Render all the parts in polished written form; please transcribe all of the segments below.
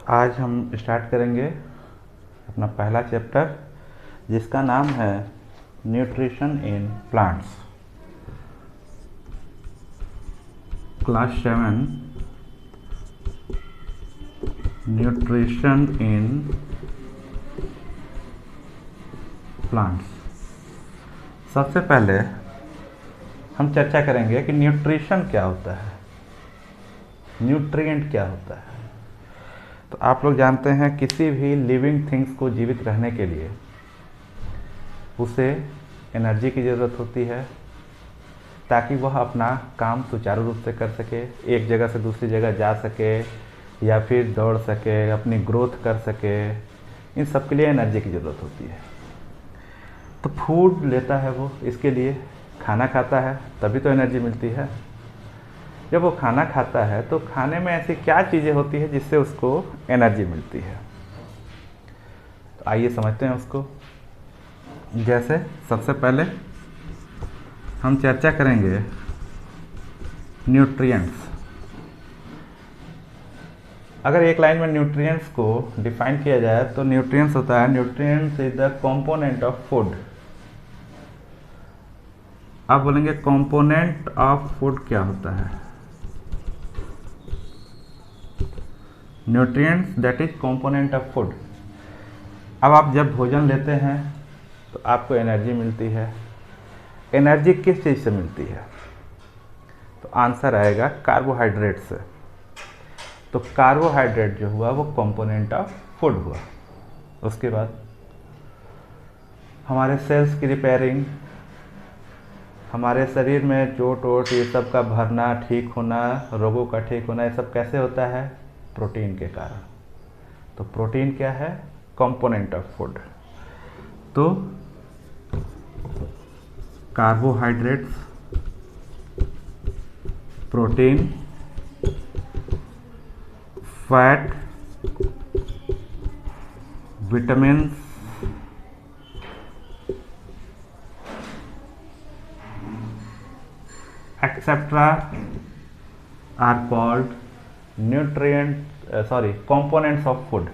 आज हम स्टार्ट करेंगे अपना पहला चैप्टर जिसका नाम है nutrition in plants. Class 7 nutrition in plants. सबसे पहले हम चर्चा करेंगे कि न्यूट्रिशन क्या होता है, न्यूट्रिएंट क्या होता है। तो आप लोग जानते हैं किसी भी लिविंग थिंग्स को जीवित रहने के लिए उसे एनर्जी की ज़रूरत होती है ताकि वह अपना काम सुचारू रूप से कर सके, एक जगह से दूसरी जगह जा सके या फिर दौड़ सके, अपनी ग्रोथ कर सके। इन सब के लिए एनर्जी की ज़रूरत होती है। तो फूड लेता है वो, इसके लिए खाना खाता है तभी तो एनर्जी मिलती है। जब वो खाना खाता है तो खाने में ऐसी क्या चीज़ें होती है जिससे उसको एनर्जी मिलती है। तो आइए समझते हैं उसको। जैसे सबसे पहले हम चर्चा करेंगे न्यूट्रिएंट्स। अगर एक लाइन में न्यूट्रिएंट्स को डिफाइन किया जाए तो न्यूट्रिएंट्स होता है, nutrients is the component of food. आप बोलेंगे कंपोनेंट ऑफ फूड क्या होता है? Nutrients that is component of food. अब आप जब भोजन लेते हैं तो आपको एनर्जी मिलती है। एनर्जी किस चीज़ से मिलती है? तो आंसर आएगा कार्बोहाइड्रेट से। तो कार्बोहाइड्रेट जो हुआ वो कंपोनेंट ऑफ फूड हुआ। उसके बाद हमारे सेल्स की रिपेयरिंग, हमारे शरीर में चोट वोट ये सब का भरना, ठीक होना, रोगों का ठीक होना, ये सब कैसे होता है? प्रोटीन के कारण। तो प्रोटीन क्या है? Component of food. तो carbohydrates, protein, fat, vitamin, etcetera are called components of food.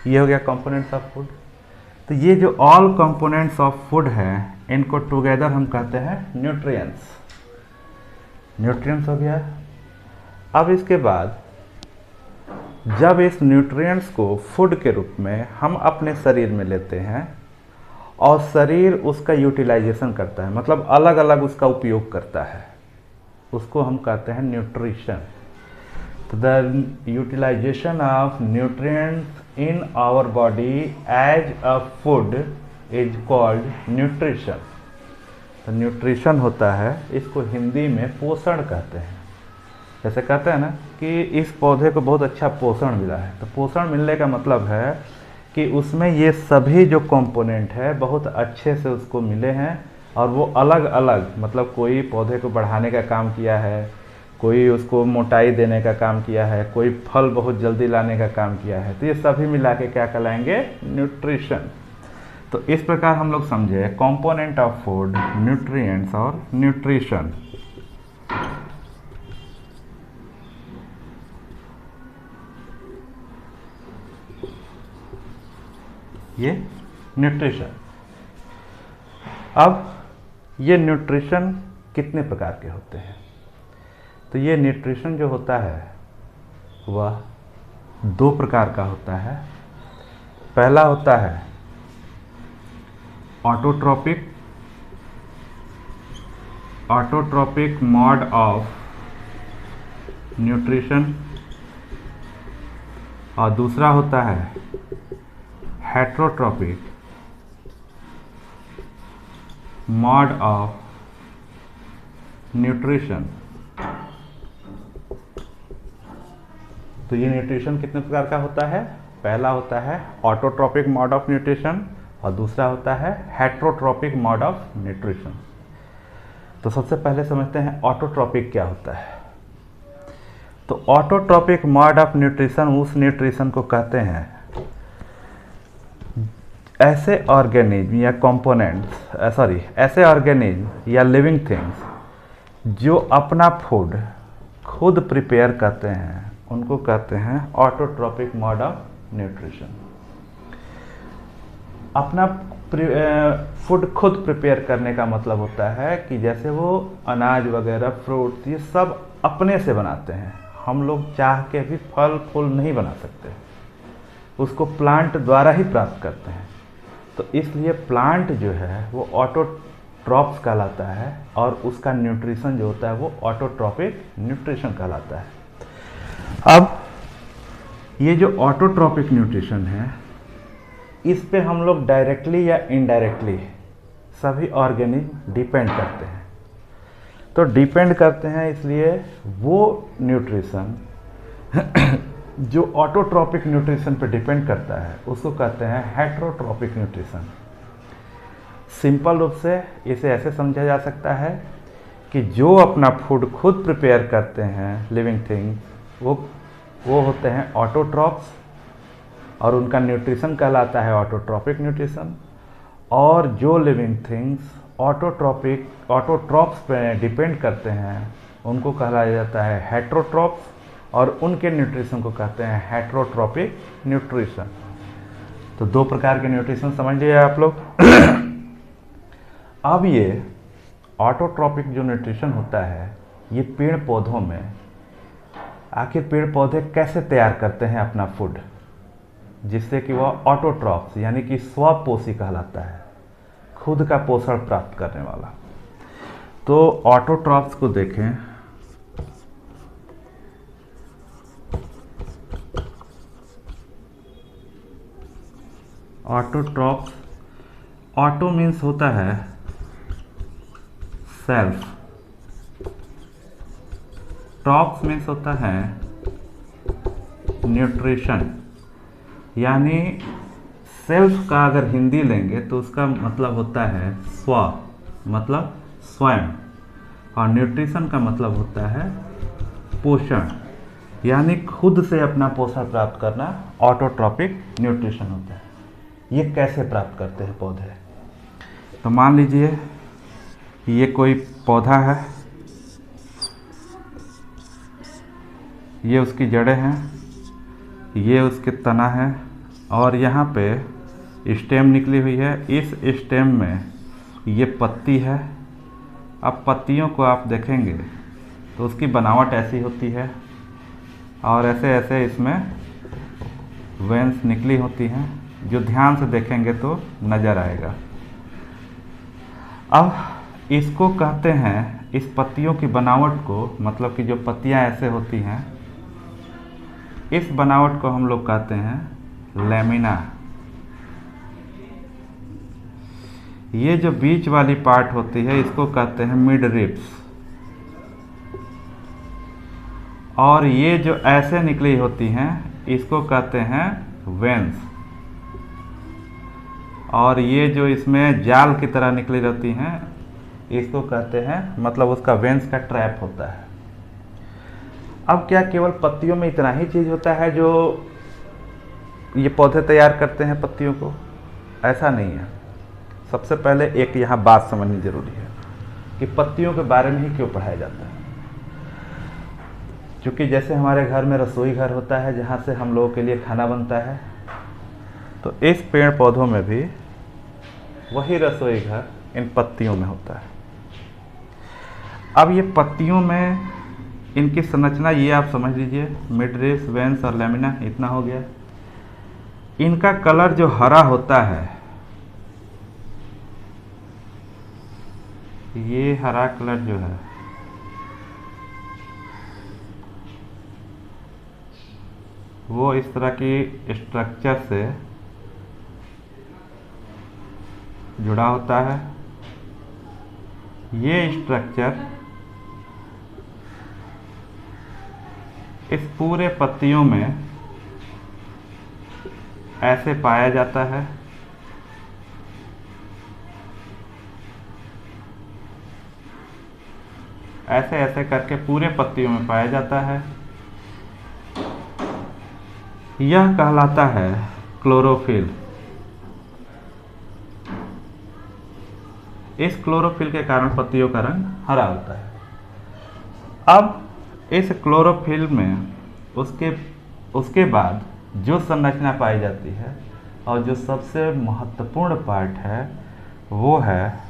ये हो गया कंपोनेंट्स ऑफ फूड। तो ये जो ऑल कंपोनेंट्स ऑफ फूड है इनको टुगेदर हम कहते हैं न्यूट्रिएंट्स। न्यूट्रिएंट्स हो गया। अब इसके बाद जब इस न्यूट्रिएंट्स को फूड के रूप में हम अपने शरीर में लेते हैं और शरीर उसका यूटिलाइजेशन करता है, मतलब अलग अलग उसका उपयोग करता है, उसको हम कहते हैं न्यूट्रिशन। तो the utilization of nutrients in our body as a food is called nutrition. तो न्यूट्रिशन होता है, इसको हिंदी में पोषण कहते हैं। जैसे कहते हैं ना कि इस पौधे को बहुत अच्छा पोषण मिला है। तो पोषण मिलने का मतलब है कि उसमें ये सभी जो कंपोनेंट है बहुत अच्छे से उसको मिले हैं और वो अलग अलग, मतलब कोई पौधे को बढ़ाने का काम किया है, कोई उसको मोटाई देने का काम किया है, कोई फल बहुत जल्दी लाने का काम किया है। तो ये सभी मिला के क्या कहलाएंगे? न्यूट्रिशन। तो इस प्रकार हम लोग समझे कंपोनेंट ऑफ फूड, न्यूट्रिएंट्स और न्यूट्रिशन। ये न्यूट्रिशन। अब ये न्यूट्रिशन कितने प्रकार के होते हैं? तो ये न्यूट्रिशन जो होता है वह दो प्रकार का होता है। पहला होता है autotrophic, autotrophic mode of nutrition, और दूसरा होता है हेट्रोट्रोपिक मोड ऑफ न्यूट्रिशन। तो ये न्यूट्रिशन कितने प्रकार का होता है? पहला होता है ऑटोट्रोपिक मोड ऑफ न्यूट्रिशन और दूसरा होता है हेट्रोट्रोपिक मोड ऑफ न्यूट्रिशन। तो सबसे पहले समझते हैं ऑटोट्रोपिक क्या होता है। तो ऑटोट्रोपिक मोड ऑफ न्यूट्रिशन उस न्यूट्रिशन को कहते हैं ऐसे ऑर्गेनिज्म या कंपोनेंट्स, ऐसे ऑर्गेनिज्म या लिविंग थिंग्स जो अपना फूड खुद प्रिपेयर करते हैं, उनको कहते हैं ऑटोट्रॉपिक मोड ऑफ न्यूट्रिशन। अपना फूड खुद प्रिपेयर करने का मतलब होता है कि जैसे वो अनाज वगैरह, फ्रूट्स, ये सब अपने से बनाते हैं। हम लोग चाह के भी फल फूल नहीं बना सकते, उसको प्लांट द्वारा ही प्राप्त करते हैं। तो इसलिए प्लांट जो है वो ऑटोट्रॉप्स कहलाता है और उसका न्यूट्रिशन जो होता है वो ऑटोट्रॉपिक न्यूट्रिशन कहलाता है। अब ये जो ऑटोट्रॉपिक न्यूट्रिशन है, इस पे हम लोग डायरेक्टली या इनडायरेक्टली सभी ऑर्गेनिज्म डिपेंड करते हैं। तो डिपेंड करते हैं, इसलिए वो न्यूट्रिशन जो ऑटोट्रॉपिक न्यूट्रिशन पे डिपेंड करता है उसको कहते हैं हेटेरोट्रॉपिक न्यूट्रिशन। सिंपल रूप से इसे ऐसे समझा जा सकता है कि जो अपना फूड खुद प्रिपेयर करते हैं लिविंग थिंग्स, वो होते हैं ऑटोट्रॉप्स और उनका न्यूट्रिशन कहलाता है ऑटोट्रॉपिक न्यूट्रिशन। और जो लिविंग थिंग्स ऑटोट्रॉप्स पे डिपेंड करते हैं उनको कहा जाता है हेटेरोट्रॉप्स और उनके न्यूट्रिशन को कहते हैं हेटेरोट्रॉपिक न्यूट्रिशन। तो दो प्रकार के न्यूट्रिशन समझ लिए आप लोग। अब ये ऑटोट्रॉपिक जो न्यूट्रिशन होता है ये पेड़ पौधों में, आखिर पेड़ पौधे कैसे तैयार करते हैं अपना फूड जिससे कि वह ऑटोट्रॉप्स यानी कि स्वपोषी कहलाता है, खुद का पोषण प्राप्त करने वाला। तो ऑटोट्रॉप्स को देखें, ऑटोट्रॉप्स, ऑटो मीन्स होता है सेल्फ, ट्रॉप्स मीन्स होता है न्यूट्रिशन। यानी सेल्फ का अगर हिंदी लेंगे तो उसका मतलब होता है स्व, मतलब स्वयं, और न्यूट्रिशन का मतलब होता है पोषण, यानी खुद से अपना पोषण प्राप्त करना ऑटोट्रॉपिक न्यूट्रिशन होता है। ये कैसे प्राप्त करते हैं पौधे? तो मान लीजिए ये कोई पौधा है, ये उसकी जड़ें हैं, ये उसके तना है और यहाँ पे स्टेम निकली हुई है। इस स्टेम में ये पत्ती है। अब पत्तियों को आप देखेंगे तो उसकी बनावट ऐसी होती है और ऐसे ऐसे इसमें वेन्स निकली होती हैं, जो ध्यान से देखेंगे तो नज़र आएगा। अब इसको कहते हैं, इस पत्तियों की बनावट को, मतलब कि जो पत्तियां ऐसे होती हैं, इस बनावट को हम लोग कहते हैं लैमिना। ये जो बीच वाली पार्ट होती है इसको कहते हैं मिड रिब्स, और ये जो ऐसे निकली होती हैं इसको कहते हैं वेन्स, और ये जो इसमें जाल की तरह निकली रहती हैं इसको कहते हैं, मतलब उसका वेन्स का ट्रैप होता है। अब क्या केवल पत्तियों में इतना ही चीज़ होता है जो ये पौधे तैयार करते हैं पत्तियों को? ऐसा नहीं है। सबसे पहले एक यहाँ बात समझनी जरूरी है कि पत्तियों के बारे में ही क्यों पढ़ाया जाता है। क्योंकि जैसे हमारे घर में रसोई घर होता है जहाँ से हम लोगों के लिए खाना बनता है, तो इस पेड़ पौधों में भी वही रसोई घर इन पत्तियों में होता है। अब ये पत्तियों में इनकी संरचना ये आप समझ लीजिए, मिड रिब्स, वेन्स और लैमिना, इतना हो गया। इनका कलर जो हरा होता है, ये हरा कलर जो है वो इस तरह की स्ट्रक्चर से जुड़ा होता है। ये स्ट्रक्चर इस पूरे पत्तियों में ऐसे पाया जाता है। ऐसे ऐसे करके पूरे पत्तियों में पाया जाता है। यह कहलाता है क्लोरोफिल। इस क्लोरोफिल के कारण पत्तियों का रंग हरा होता है। अब इस क्लोरोफिल में उसके उसके बाद जो संरचना पाई जाती है और जो सबसे महत्वपूर्ण पार्ट है वो है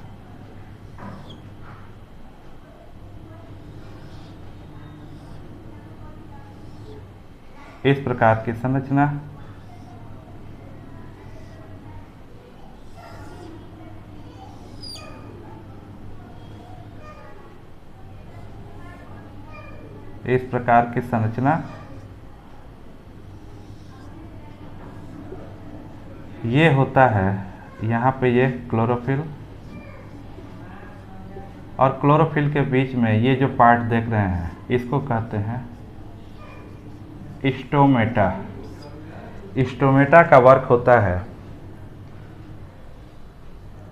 इस प्रकार की संरचना। इस प्रकार की संरचना ये होता है। यहाँ पे ये क्लोरोफिल और क्लोरोफिल के बीच में ये जो पार्ट देख रहे हैं इसको कहते हैं स्टोमेटा। स्टोमेटा का वर्क होता है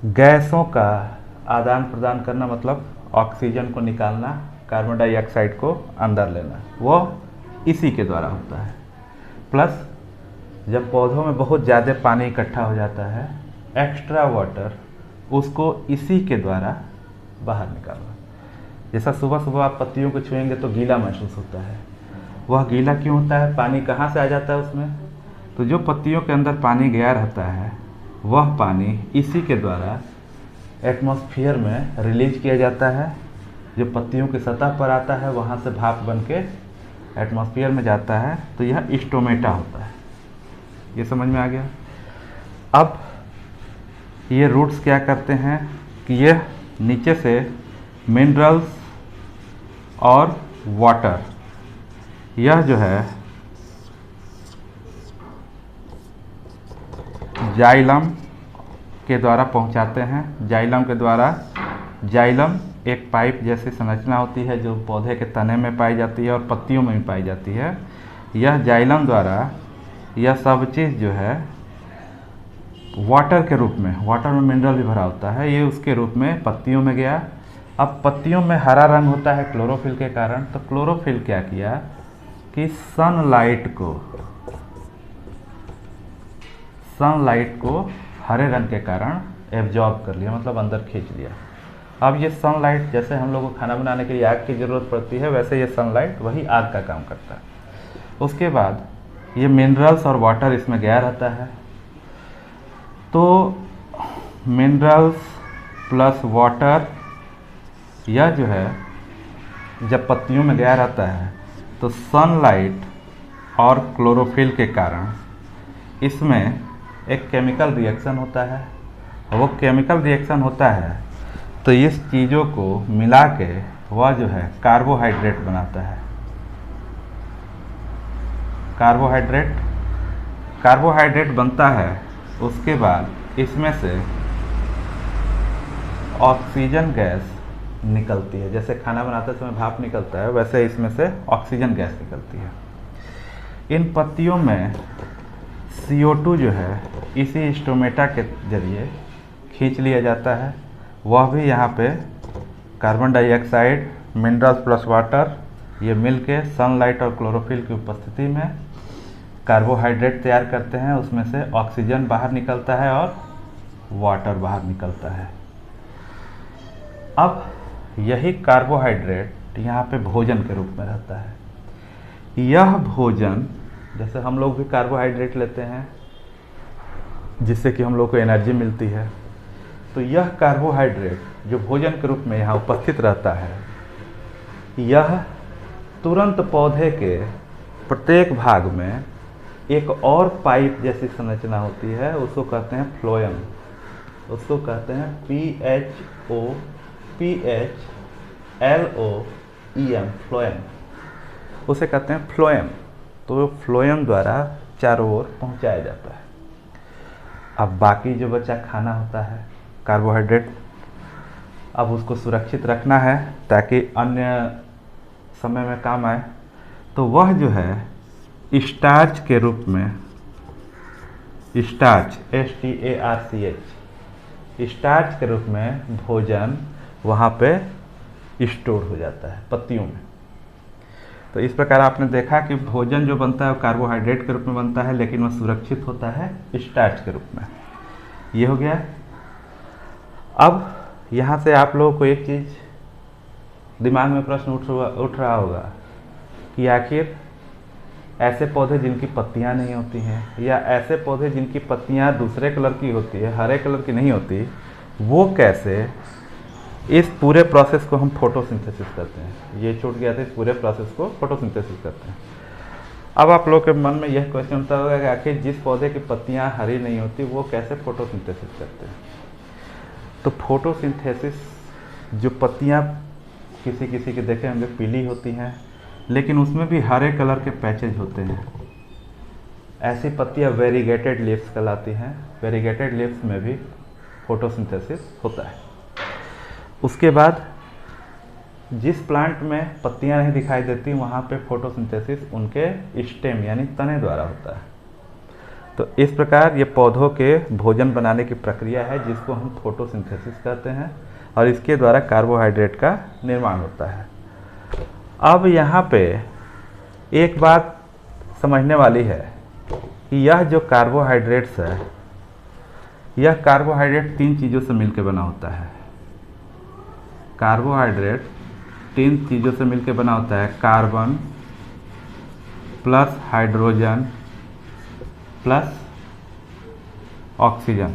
गैसों का आदान प्रदान करना, मतलब ऑक्सीजन को निकालना, कार्बन डाइऑक्साइड को अंदर लेना, वो इसी के द्वारा होता है। प्लस जब पौधों में बहुत ज़्यादा पानी इकट्ठा हो जाता है, एक्स्ट्रा वाटर, उसको इसी के द्वारा बाहर निकालना। जैसा सुबह सुबह आप पत्तियों को छुएंगे तो गीला महसूस होता है, वह गीला क्यों होता है? पानी कहाँ से आ जाता है उसमें? तो जो पत्तियों के अंदर पानी गया रहता है वह पानी इसी के द्वारा एटमॉस्फेयर में रिलीज किया जाता है। जो पत्तियों की सतह पर आता है वहाँ से भाप बन के एटमॉस्फेयर में जाता है, तो यह स्टोमेटा होता है। ये समझ में आ गया? अब ये रूट्स क्या करते हैं कि ये नीचे से मिनरल्स और वाटर, यह जो है जाइलम के द्वारा पहुंचाते हैं। जाइलम के द्वारा, जाइलम एक पाइप जैसी संरचना होती है जो पौधे के तने में पाई जाती है और पत्तियों में भी पाई जाती है। यह जाइलम द्वारा यह सब चीज़ जो है वाटर के रूप में, वाटर में मिनरल भी भरा होता है, ये उसके रूप में पत्तियों में गया। अब पत्तियों में हरा रंग होता है क्लोरोफिल के कारण, तो क्लोरोफिल क्या किया कि सनलाइट को हरे रंग के कारण एब्जॉर्ब कर लिया, मतलब अंदर खींच लिया। अब ये सनलाइट, जैसे हम लोगों को खाना बनाने के लिए आग की ज़रूरत पड़ती है, वैसे ये सनलाइट वही आग का काम करता है। उसके बाद ये मिनरल्स और वाटर इसमें गया रहता है, तो मिनरल्स प्लस वाटर यह जो है जब पत्तियों में गया रहता है तो सनलाइट और क्लोरोफिल के कारण इसमें एक केमिकल रिएक्शन होता है। वो केमिकल रिएक्शन होता है तो इस चीज़ों को मिला के वह जो है कार्बोहाइड्रेट बनाता है। कार्बोहाइड्रेट बनता है। उसके बाद इसमें से ऑक्सीजन गैस निकलती है। जैसे खाना बनाते समय भाप निकलता है, वैसे इसमें से ऑक्सीजन गैस निकलती है। इन पत्तियों में CO2 जो है इसी स्टोमेटा के जरिए खींच लिया जाता है। वह भी यहाँ पे carbon dioxide, minerals plus water, ये मिल के सनलाइट और क्लोरोफिल की उपस्थिति में कार्बोहाइड्रेट तैयार करते हैं। उसमें से ऑक्सीजन बाहर निकलता है और वाटर बाहर निकलता है। अब यही कार्बोहाइड्रेट यहाँ पे भोजन के रूप में रहता है। यह भोजन, जैसे हम लोग भी कार्बोहाइड्रेट लेते हैं जिससे कि हम लोग को एनर्जी मिलती है, तो यह कार्बोहाइड्रेट जो भोजन के रूप में यहाँ उपस्थित रहता है, यह तुरंत पौधे के प्रत्येक भाग में एक और पाइप जैसी संरचना होती है, उसको कहते हैं फ्लोएम। उसको कहते हैं PHLOEM, फ्लोएम। उसे कहते हैं फ्लोएम। तो फ्लोएम द्वारा चारों ओर पहुंचाया जाता है। अब बाकी जो बचा खाना होता है कार्बोहाइड्रेट, अब उसको सुरक्षित रखना है ताकि अन्य समय में काम आए। तो वह जो है स्टार्च के रूप में, स्टार्च STARCH, स्टार्च के रूप में भोजन वहाँ पे स्टोर हो जाता है पत्तियों में। तो इस प्रकार आपने देखा कि भोजन जो बनता है वो कार्बोहाइड्रेट के रूप में बनता है, लेकिन वह सुरक्षित होता है स्टार्च के रूप में। ये हो गया। अब यहाँ से आप लोगों को एक चीज़ दिमाग में प्रश्न उठ रहा होगा कि आखिर ऐसे पौधे जिनकी पत्तियां नहीं होती हैं, या ऐसे पौधे जिनकी पत्तियां दूसरे कलर की होती है, हरे कलर की नहीं होती, वो कैसे, इस पूरे प्रोसेस को हम फोटोसिंथेसिस करते हैं। ये छूट गया था, इस पूरे प्रोसेस को फोटोसिंथेसिस करते हैं। अब आप लोग के मन में यह क्वेश्चन उठता होगा कि आखिर जिस पौधे की पत्तियां हरी नहीं होती वो कैसे फोटोसिंथेसिस करते हैं। तो फोटोसिंथेसिस, जो पत्तियां किसी किसी के देखे होंगे पीली होती हैं, लेकिन उसमें भी हरे कलर के पैचेज होते हैं, ऐसी पत्तियां वेरीगेटेड लीव्स कहलाती हैं। वेरीगेटेड लीव्स में भी फोटोसिंथेसिस होता है। उसके बाद जिस प्लांट में पत्तियां नहीं दिखाई देती वहाँ पे फोटोसिंथेसिस उनके स्टेम यानी तने द्वारा होता है। तो इस प्रकार ये पौधों के भोजन बनाने की प्रक्रिया है जिसको हम फोटोसिंथेसिस कहते हैं, और इसके द्वारा कार्बोहाइड्रेट का निर्माण होता है। अब यहाँ पे एक बात समझने वाली है कि यह जो कार्बोहाइड्रेट्स है, यह कार्बोहाइड्रेट 3 चीज़ों से मिलकर बना होता है। कार्बोहाइड्रेट 3 चीज़ों से मिलकर बना होता है, carbon plus hydrogen plus oxygen.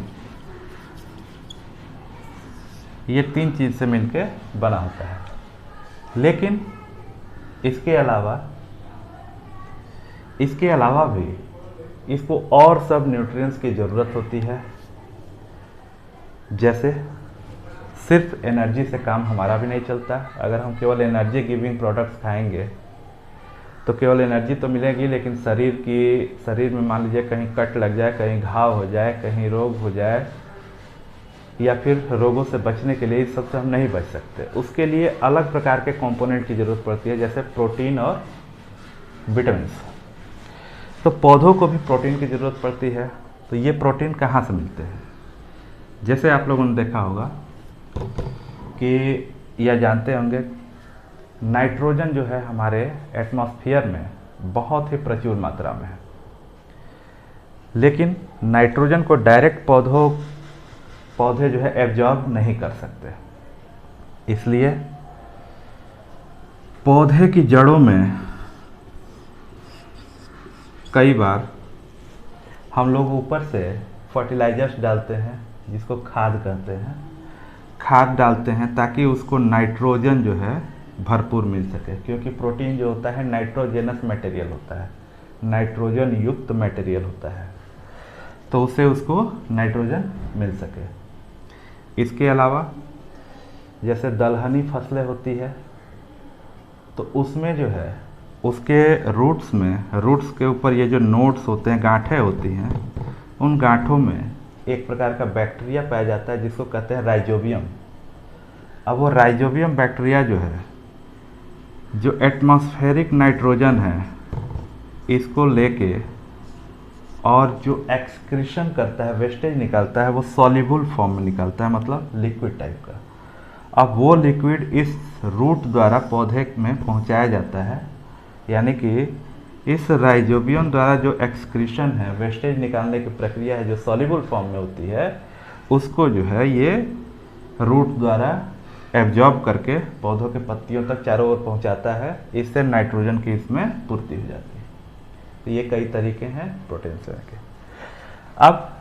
ये 3 चीज़ से मिलकर बना होता है। लेकिन इसके अलावा भी इसको और सब न्यूट्रिएंट्स की ज़रूरत होती है। जैसे सिर्फ एनर्जी से काम हमारा भी नहीं चलता। अगर हम केवल एनर्जी गिविंग प्रोडक्ट्स खाएंगे तो केवल एनर्जी तो मिलेगी, लेकिन शरीर में मान लीजिए कहीं कट लग जाए, कहीं घाव हो जाए, कहीं रोग हो जाए, या फिर रोगों से बचने के लिए इस सबसे हम नहीं बच सकते। उसके लिए अलग प्रकार के कंपोनेंट की ज़रूरत पड़ती है, जैसे प्रोटीन और विटामिन। तो पौधों को भी प्रोटीन की ज़रूरत पड़ती है। तो ये प्रोटीन कहाँ से मिलते हैं? जैसे आप लोगों ने देखा होगा कि, या जानते होंगे, नाइट्रोजन जो है हमारे एटमॉस्फेयर में बहुत ही प्रचुर मात्रा में है। लेकिन नाइट्रोजन को डायरेक्ट पौधे जो है एब्जॉर्ब नहीं कर सकते। इसलिए पौधे की जड़ों में कई बार हम लोग ऊपर से फर्टिलाइजर्स डालते हैं, जिसको खाद कहते हैं। खाद डालते हैं ताकि उसको नाइट्रोजन जो है भरपूर मिल सके, क्योंकि प्रोटीन जो होता है नाइट्रोजनस मटेरियल होता है, नाइट्रोजन युक्त मटेरियल होता है, तो उससे उसको नाइट्रोजन मिल सके। इसके अलावा जैसे दलहनी फसलें होती है, तो उसमें जो है उसके रूट्स के ऊपर ये जो नोड्स होते हैं, गांठें होती हैं, उन गांठों में एक प्रकार का बैक्टीरिया पाया जाता है जिसको कहते हैं राइजोबियम। अब वो राइजोबियम बैक्टीरिया जो है, जो एटमॉस्फेरिक नाइट्रोजन है इसको लेके और जो एक्सक्रीशन करता है, वेस्टेज निकालता है, वो सॉल्युबल फॉर्म में निकालता है, मतलब लिक्विड टाइप का। अब वो लिक्विड इस रूट द्वारा पौधे में पहुंचाया जाता है, यानी कि इस राइजोबियम द्वारा जो एक्सक्रीशन है, वेस्टेज निकालने की प्रक्रिया है, जो सॉल्युबल फॉर्म में होती है, उसको जो है ये रूट द्वारा एब्जॉर्ब करके पौधों के पत्तियों तक चारों ओर पहुंचाता है। इससे नाइट्रोजन की इसमें पूर्ति हो जाती है। तो ये कई तरीके हैं प्रोटीन से के। अब